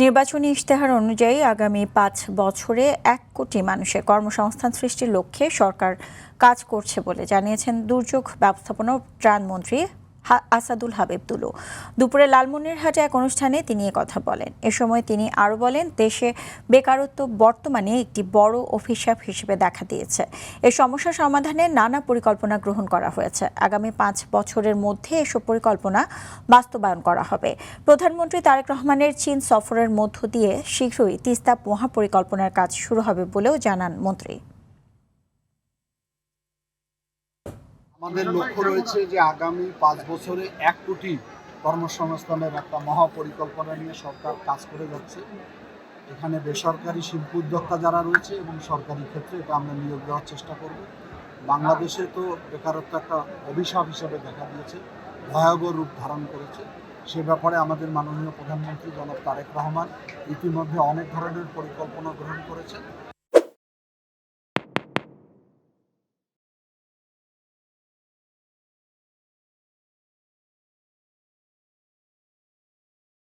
নির্বাচনী ইশতেহার অনুযায়ী আগামী ৫ বছরে ১ কোটি মানুষের কর্মসংস্থান সৃষ্টির লক্ষ্যে সরকার কাজ করছে বলে জানিয়েছেন দুর্যোগ ব্যবস্থাপনা ও ত্রাণমন্ত্রী আসাদুল হাবিব দুলু। দুপুরে লালমনিরহাটে এক অনুষ্ঠানে তিনি কথা বলেন। এ সময় তিনি আরও বলেন, দেশে বেকারত্ব বর্তমানে একটি বড় অভিশাপ হিসেবে দেখা দিয়েছে। এই সমস্যা সমাধানে নানা পরিকল্পনা গ্রহণ করা হয়েছে। আগামী ৫ বছরের মধ্যে এসব পরিকল্পনা বাস্তবায়ন করা হবে। প্রধানমন্ত্রী তারেক রহমানের চীন সফরের মধ্য দিয়ে শীঘ্রই তিস্তা মহাপরিকল্পনার কাজ শুরু হবে বলেও জানান মন্ত্রী। আমাদের লক্ষ্য রয়েছে যে আগামী ৫ বছরে ১ কোটি কর্মসংস্থানের একটা মহাপরিকল্পনা নিয়ে সরকার কাজ করে যাচ্ছে। এখানে বেসরকারি শিল্প উদ্যোক্তা যারা রয়েছে এবং সরকারি ক্ষেত্রে এটা আমরা নিয়োগ দেওয়ার চেষ্টা করব। বাংলাদেশে তো বেকারত্ব একটা অভিশাপ হিসেবে দেখা দিয়েছে, ভয়াবহ রূপ ধারণ করেছে। সে ব্যাপারে আমাদের মাননীয় প্রধানমন্ত্রী জনাব তারেক রহমান ইতিমধ্যে অনেক ধরনের পরিকল্পনা গ্রহণ করেছেন।